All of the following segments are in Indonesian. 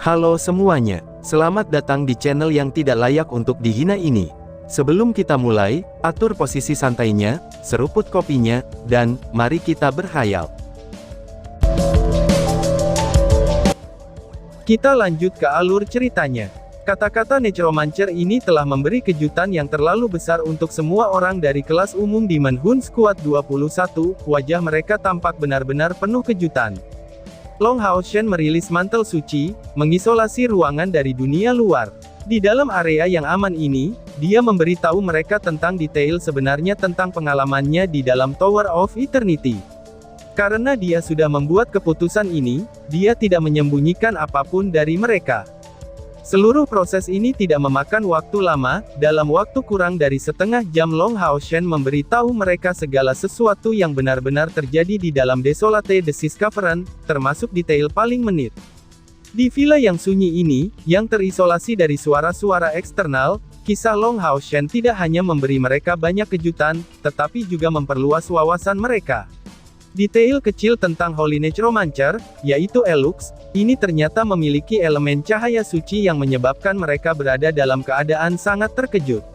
Halo semuanya, selamat datang di channel yang tidak layak untuk dihina ini. Sebelum kita mulai, atur posisi santainya, seruput kopinya, dan mari kita berkhayal. Kita lanjut ke alur ceritanya. Kata-kata Necromancer ini telah memberi kejutan yang terlalu besar untuk semua orang dari kelas umum di Manhunt Squad 21, wajah mereka tampak benar-benar penuh kejutan. Long Hao Shen merilis mantel suci, mengisolasi ruangan dari dunia luar. Di dalam area yang aman ini, dia memberitahu mereka tentang detail sebenarnya tentang pengalamannya di dalam Tower of Eternity. Karena dia sudah membuat keputusan ini, dia tidak menyembunyikan apapun dari mereka. Seluruh proses ini tidak memakan waktu lama, dalam waktu kurang dari setengah jam Long Hao Shen memberitahu mereka segala sesuatu yang benar-benar terjadi di dalam Desolate the Seas Cavern, termasuk detail paling menit. Di villa yang sunyi ini, yang terisolasi dari suara-suara eksternal, kisah Long Hao Shen tidak hanya memberi mereka banyak kejutan, tetapi juga memperluas wawasan mereka. Detail kecil tentang Holy Necromancer, yaitu Elux, ini ternyata memiliki elemen cahaya suci yang menyebabkan mereka berada dalam keadaan sangat terkejut.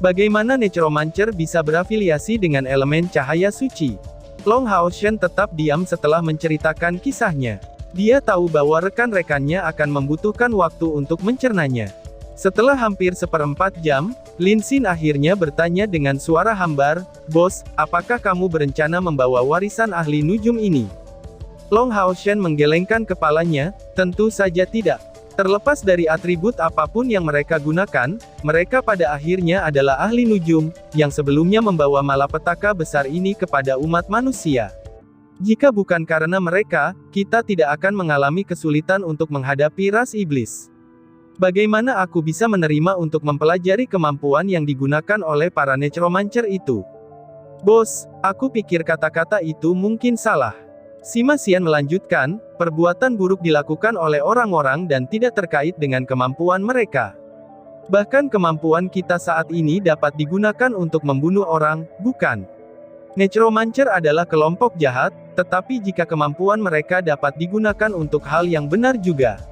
Bagaimana Necromancer bisa berafiliasi dengan elemen cahaya suci? Long Hao Shen tetap diam setelah menceritakan kisahnya. Dia tahu bahwa rekan-rekannya akan membutuhkan waktu untuk mencernanya. Setelah hampir seperempat jam, Lin Xin akhirnya bertanya dengan suara hambar, "Bos, apakah kamu berencana membawa warisan ahli nujum ini?" Long Hao Shen menggelengkan kepalanya, "Tentu saja tidak. Terlepas dari atribut apapun yang mereka gunakan, mereka pada akhirnya adalah ahli nujum, yang sebelumnya membawa malapetaka besar ini kepada umat manusia. Jika bukan karena mereka, kita tidak akan mengalami kesulitan untuk menghadapi ras iblis. Bagaimana aku bisa menerima untuk mempelajari kemampuan yang digunakan oleh para Necromancer itu? Bos, aku pikir kata-kata itu mungkin salah." Sima Xian melanjutkan, "Perbuatan buruk dilakukan oleh orang-orang dan tidak terkait dengan kemampuan mereka. Bahkan kemampuan kita saat ini dapat digunakan untuk membunuh orang, bukan? Necromancer adalah kelompok jahat, tetapi jika kemampuan mereka dapat digunakan untuk hal yang benar juga.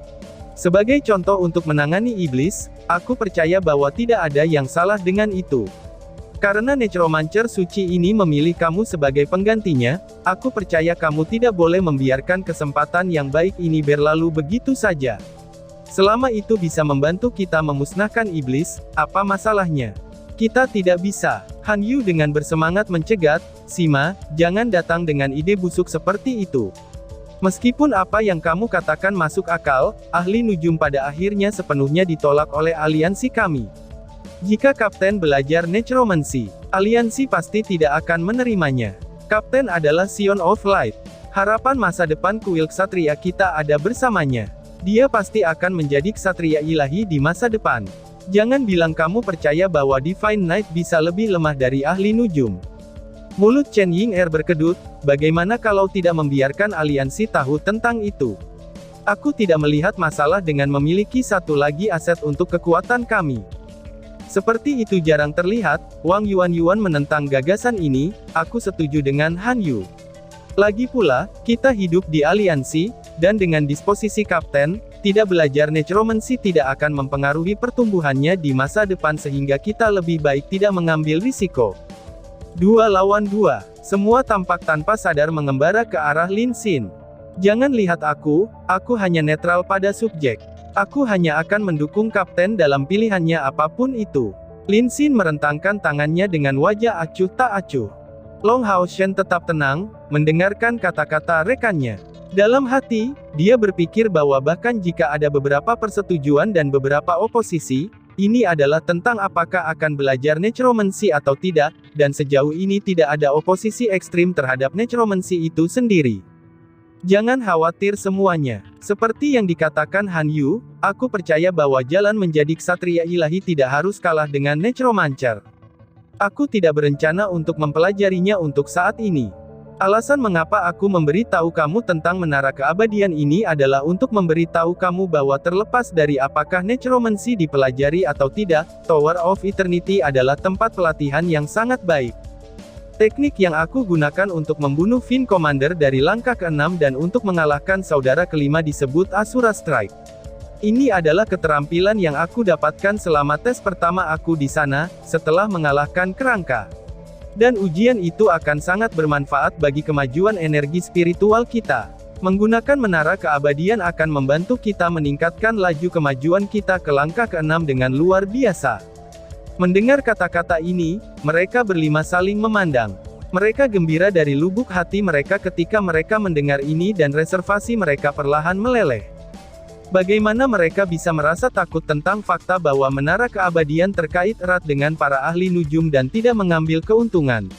Sebagai contoh untuk menangani iblis, aku percaya bahwa tidak ada yang salah dengan itu. Karena Necromancer suci ini memilih kamu sebagai penggantinya, aku percaya kamu tidak boleh membiarkan kesempatan yang baik ini berlalu begitu saja. Selama itu bisa membantu kita memusnahkan iblis, apa masalahnya? Kita tidak bisa." Han Yu dengan bersemangat mencegat, "Sima, jangan datang dengan ide busuk seperti itu. Meskipun apa yang kamu katakan masuk akal, ahli nujum pada akhirnya sepenuhnya ditolak oleh aliansi kami. Jika Kapten belajar Necromancy, aliansi pasti tidak akan menerimanya. Kapten adalah Sion of Light. Harapan masa depan kuil ksatria kita ada bersamanya. Dia pasti akan menjadi ksatria ilahi di masa depan. Jangan bilang kamu percaya bahwa Divine Knight bisa lebih lemah dari ahli nujum." Mulut Chen Ying'er berkedut, "Bagaimana kalau tidak membiarkan aliansi tahu tentang itu? Aku tidak melihat masalah dengan memiliki satu lagi aset untuk kekuatan kami." Seperti itu jarang terlihat, Wang Yuan menentang gagasan ini, "Aku setuju dengan Han Yu. Lagi pula, kita hidup di aliansi, dan dengan disposisi Kapten, tidak belajar Necromancy tidak akan mempengaruhi pertumbuhannya di masa depan sehingga kita lebih baik tidak mengambil risiko." 2 lawan 2. Semua tampak tanpa sadar mengembara ke arah Lin Xin. "Jangan lihat aku hanya netral pada subjek. Aku hanya akan mendukung Kapten dalam pilihannya apapun itu." Lin Xin merentangkan tangannya dengan wajah acuh tak acuh. Long Hao Shen tetap tenang, mendengarkan kata-kata rekannya. Dalam hati, dia berpikir bahwa bahkan jika ada beberapa persetujuan dan beberapa oposisi, ini adalah tentang apakah akan belajar Necromancy atau tidak, dan sejauh ini tidak ada oposisi ekstrim terhadap Necromancy itu sendiri. Jangan khawatir semuanya. Seperti yang dikatakan Han Yu, aku percaya bahwa jalan menjadi ksatria ilahi tidak harus kalah dengan Necromancer. Aku tidak berencana untuk mempelajarinya untuk saat ini. Alasan mengapa aku memberitahu kamu tentang menara keabadian ini adalah untuk memberitahu kamu bahwa terlepas dari apakah Necromancy dipelajari atau tidak, Tower of Eternity adalah tempat pelatihan yang sangat baik. Teknik yang aku gunakan untuk membunuh Fin Commander dari langkah ke-6 dan untuk mengalahkan saudara kelima disebut Asura Strike. Ini adalah keterampilan yang aku dapatkan selama tes pertama aku di sana, setelah mengalahkan kerangka. Dan ujian itu akan sangat bermanfaat bagi kemajuan energi spiritual kita. Menggunakan menara keabadian akan membantu kita meningkatkan laju kemajuan kita ke langkah ke-6 dengan luar biasa. Mendengar kata-kata ini, mereka berlima saling memandang. Mereka gembira dari lubuk hati mereka ketika mereka mendengar ini dan reservasi mereka perlahan meleleh. Bagaimana mereka bisa merasa takut tentang fakta bahwa menara keabadian terkait erat dengan para ahli nujum dan tidak mengambil keuntungan?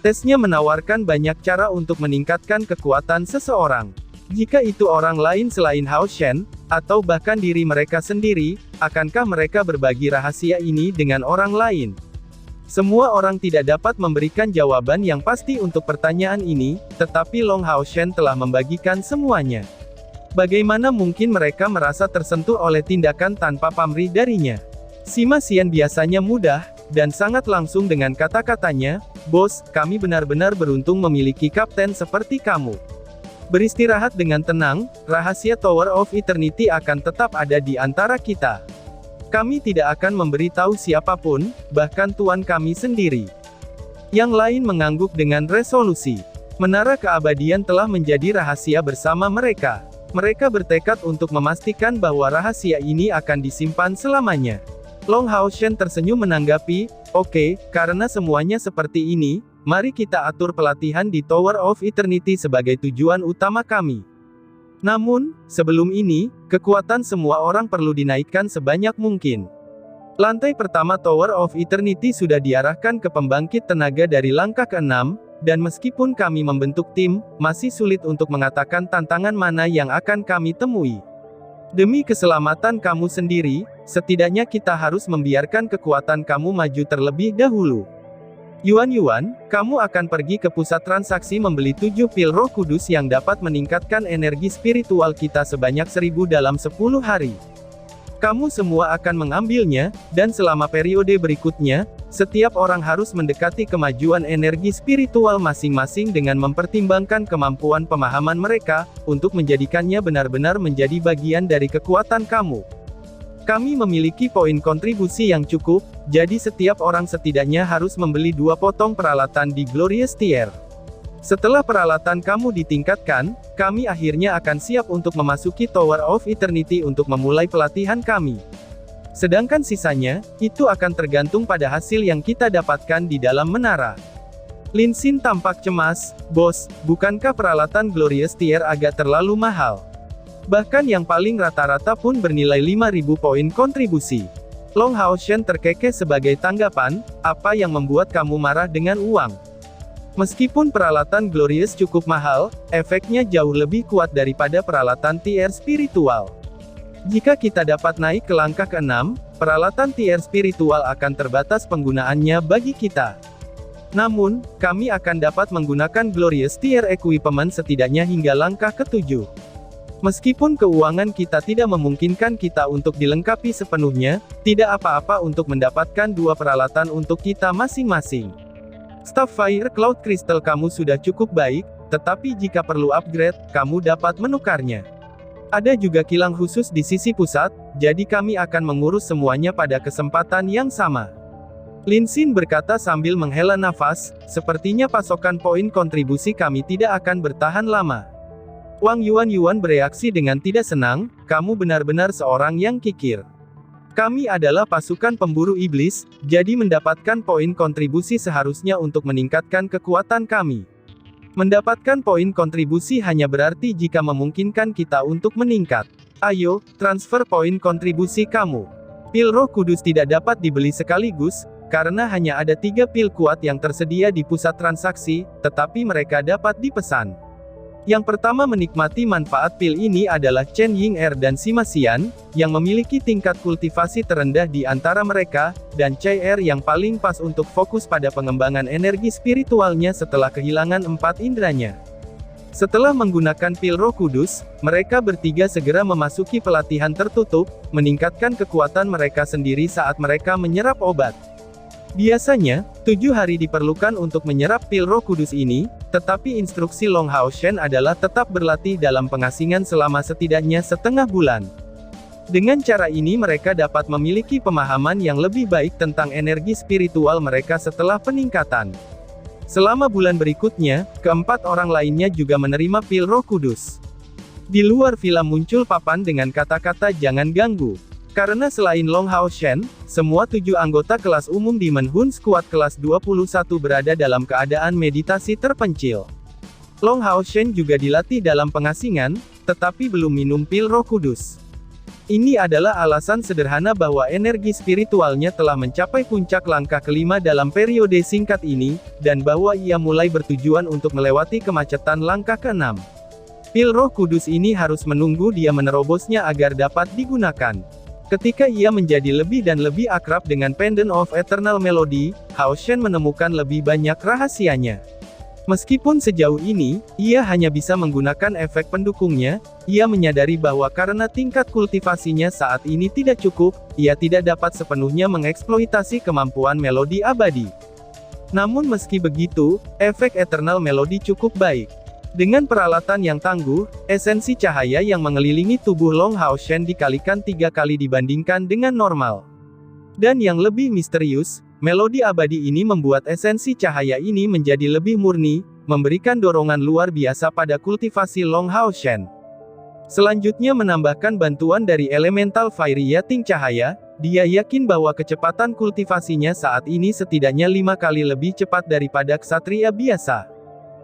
Tesnya menawarkan banyak cara untuk meningkatkan kekuatan seseorang. Jika itu orang lain selain Hao Shen, atau bahkan diri mereka sendiri, akankah mereka berbagi rahasia ini dengan orang lain? Semua orang tidak dapat memberikan jawaban yang pasti untuk pertanyaan ini, tetapi Long Hao Shen telah membagikan semuanya. Bagaimana mungkin mereka merasa tersentuh oleh tindakan tanpa pamrih darinya? Sima Xian biasanya mudah, dan sangat langsung dengan kata-katanya, "Bos, kami benar-benar beruntung memiliki kapten seperti kamu. Beristirahat dengan tenang, rahasia Tower of Eternity akan tetap ada di antara kita. Kami tidak akan memberitahu siapapun, bahkan tuan kami sendiri." Yang lain mengangguk dengan resolusi. Menara keabadian telah menjadi rahasia bersama mereka. Mereka bertekad untuk memastikan bahwa rahasia ini akan disimpan selamanya. Long Hao Shen tersenyum menanggapi, "Oke, karena semuanya seperti ini, mari kita atur pelatihan di Tower of Eternity sebagai tujuan utama kami. Namun, sebelum ini, kekuatan semua orang perlu dinaikkan sebanyak mungkin." Lantai pertama Tower of Eternity sudah diarahkan ke pembangkit tenaga dari langkah ke-6, dan meskipun kami membentuk tim, masih sulit untuk mengatakan tantangan mana yang akan kami temui. Demi keselamatan kamu sendiri, setidaknya kita harus membiarkan kekuatan kamu maju terlebih dahulu. Yuan, kamu akan pergi ke pusat transaksi membeli 7 pil Roh Kudus yang dapat meningkatkan energi spiritual kita sebanyak 1000 dalam 10 hari. Kamu semua akan mengambilnya, dan selama periode berikutnya, setiap orang harus mendekati kemajuan energi spiritual masing-masing dengan mempertimbangkan kemampuan pemahaman mereka, untuk menjadikannya benar-benar menjadi bagian dari kekuatan kamu. Kami memiliki poin kontribusi yang cukup, jadi setiap orang setidaknya harus membeli 2 potong peralatan di Glorious Tier. Setelah peralatan kamu ditingkatkan, kami akhirnya akan siap untuk memasuki Tower of Eternity untuk memulai pelatihan kami. Sedangkan sisanya, itu akan tergantung pada hasil yang kita dapatkan di dalam menara. Lin Xin tampak cemas, "Bos, bukankah peralatan Glorious Tier agak terlalu mahal? Bahkan yang paling rata-rata pun bernilai 5.000 poin kontribusi." Long Hao Shen terkekeh sebagai tanggapan, "Apa yang membuat kamu marah dengan uang? Meskipun peralatan Glorious cukup mahal, efeknya jauh lebih kuat daripada peralatan tier spiritual. Jika kita dapat naik ke langkah ke-6, peralatan tier spiritual akan terbatas penggunaannya bagi kita. Namun, kami akan dapat menggunakan Glorious Tier Equipment setidaknya hingga langkah ke-7. Meskipun keuangan kita tidak memungkinkan kita untuk dilengkapi sepenuhnya, tidak apa-apa untuk mendapatkan 2 peralatan untuk kita masing-masing. Staff Fire Cloud Crystal kamu sudah cukup baik, tetapi jika perlu upgrade, kamu dapat menukarnya. Ada juga kilang khusus di sisi pusat, jadi kami akan mengurus semuanya pada kesempatan yang sama." Lin Xin berkata sambil menghela nafas, "Sepertinya pasokan poin kontribusi kami tidak akan bertahan lama." Wang Yuan bereaksi dengan tidak senang, "Kamu benar-benar seorang yang kikir. Kami adalah pasukan pemburu iblis, jadi mendapatkan poin kontribusi seharusnya untuk meningkatkan kekuatan kami. Mendapatkan poin kontribusi hanya berarti jika memungkinkan kita untuk meningkat. Ayo, transfer poin kontribusi kamu. Pil Roh Kudus tidak dapat dibeli sekaligus, karena hanya ada 3 pil kuat yang tersedia di pusat transaksi, tetapi mereka dapat dipesan. Yang pertama menikmati manfaat pil ini adalah Chen Ying-er dan Sima Xian, yang memiliki tingkat kultivasi terendah di antara mereka, dan Chai-er yang paling pas untuk fokus pada pengembangan energi spiritualnya setelah kehilangan 4 indranya. Setelah menggunakan pil Roh Kudus, mereka bertiga segera memasuki pelatihan tertutup, meningkatkan kekuatan mereka sendiri saat mereka menyerap obat. Biasanya, 7 hari diperlukan untuk menyerap pil Roh Kudus ini, tetapi instruksi Long Hao Shen adalah tetap berlatih dalam pengasingan selama setidaknya setengah bulan. Dengan cara ini mereka dapat memiliki pemahaman yang lebih baik tentang energi spiritual mereka setelah peningkatan. Selama bulan berikutnya, keempat orang lainnya juga menerima pil Roh Kudus. Di luar villa muncul papan dengan kata-kata "jangan ganggu". Karena selain Long Hao Shen, semua 7 anggota kelas umum Demon Hun Squad kelas 21 berada dalam keadaan meditasi terpencil. Long Hao Shen juga dilatih dalam pengasingan, tetapi belum minum pil Roh Kudus. Ini adalah alasan sederhana bahwa energi spiritualnya telah mencapai puncak langkah kelima dalam periode singkat ini, dan bahwa ia mulai bertujuan untuk melewati kemacetan langkah keenam. Pil Roh Kudus ini harus menunggu dia menerobosnya agar dapat digunakan. Ketika ia menjadi lebih dan lebih akrab dengan Pendant of Eternal Melody, Hao Shen menemukan lebih banyak rahasianya. Meskipun sejauh ini, ia hanya bisa menggunakan efek pendukungnya, ia menyadari bahwa karena tingkat kultivasinya saat ini tidak cukup, ia tidak dapat sepenuhnya mengeksploitasi kemampuan melodi abadi. Namun meski begitu, efek Eternal Melody cukup baik. Dengan peralatan yang tangguh, esensi cahaya yang mengelilingi tubuh Long Hao Shen dikalikan 3 kali dibandingkan dengan normal. Dan yang lebih misterius, melodi abadi ini membuat esensi cahaya ini menjadi lebih murni, memberikan dorongan luar biasa pada kultivasi Long Hao Shen. Selanjutnya menambahkan bantuan dari elemental fiery yating cahaya, dia yakin bahwa kecepatan kultivasinya saat ini setidaknya 5 kali lebih cepat daripada ksatria biasa.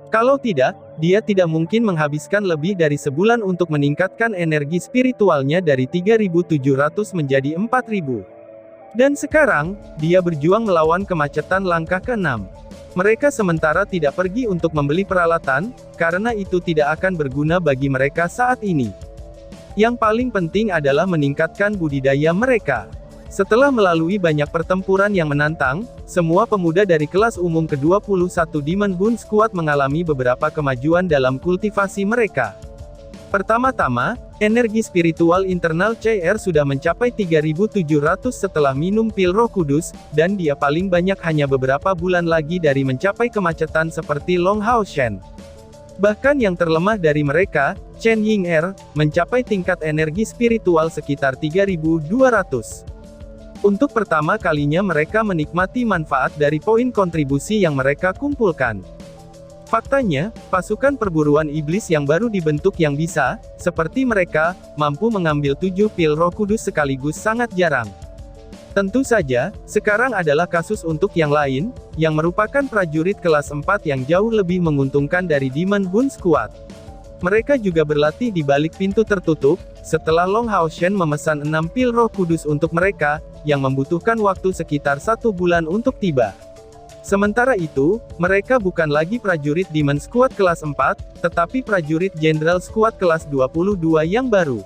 Kalau tidak, dia tidak mungkin menghabiskan lebih dari sebulan untuk meningkatkan energi spiritualnya dari 3.700 menjadi 4.000. Dan sekarang, dia berjuang melawan kemacetan langkah ke-6. Mereka sementara tidak pergi untuk membeli peralatan, karena itu tidak akan berguna bagi mereka saat ini. Yang paling penting adalah meningkatkan budidaya mereka. Setelah melalui banyak pertempuran yang menantang, semua pemuda dari kelas umum ke-21 Demon Hun Squad mengalami beberapa kemajuan dalam kultivasi mereka. Pertama-tama, energi spiritual internal CR sudah mencapai 3.700 setelah minum pil Roh Kudus, dan dia paling banyak hanya beberapa bulan lagi dari mencapai kemacetan seperti Long Hao Shen. Bahkan yang terlemah dari mereka, Chen Ying'er, mencapai tingkat energi spiritual sekitar 3.200. Untuk pertama kalinya mereka menikmati manfaat dari poin kontribusi yang mereka kumpulkan. Faktanya, pasukan perburuan iblis yang baru dibentuk yang bisa, seperti mereka, mampu mengambil 7 pil Roh Kudus sekaligus sangat jarang. Tentu saja, sekarang adalah kasus untuk yang lain, yang merupakan prajurit kelas 4 yang jauh lebih menguntungkan dari Demon Hun Squad. Mereka juga berlatih di balik pintu tertutup, setelah Long Hao Shen memesan 6 pil Roh Kudus untuk mereka, yang membutuhkan waktu sekitar 1 bulan untuk tiba. Sementara itu, mereka bukan lagi prajurit Demon Squad kelas 4, tetapi prajurit Jenderal Squad kelas 22 yang baru.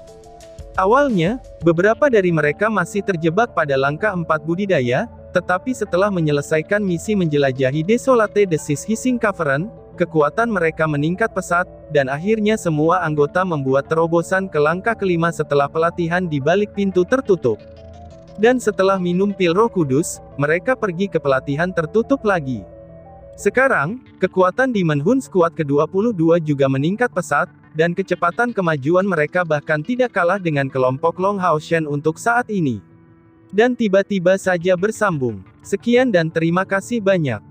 Awalnya, beberapa dari mereka masih terjebak pada langkah 4 budidaya, tetapi setelah menyelesaikan misi menjelajahi Desolate Desis Hissing Cavern, kekuatan mereka meningkat pesat, dan akhirnya semua anggota membuat terobosan ke langkah kelima setelah pelatihan di balik pintu tertutup. Dan setelah minum pil Roh Kudus, mereka pergi ke pelatihan tertutup lagi. Sekarang, kekuatan Demon Hun Squad ke-22 juga meningkat pesat, dan kecepatan kemajuan mereka bahkan tidak kalah dengan kelompok Long Hao Shen untuk saat ini. Dan tiba-tiba saja bersambung. Sekian dan terima kasih banyak.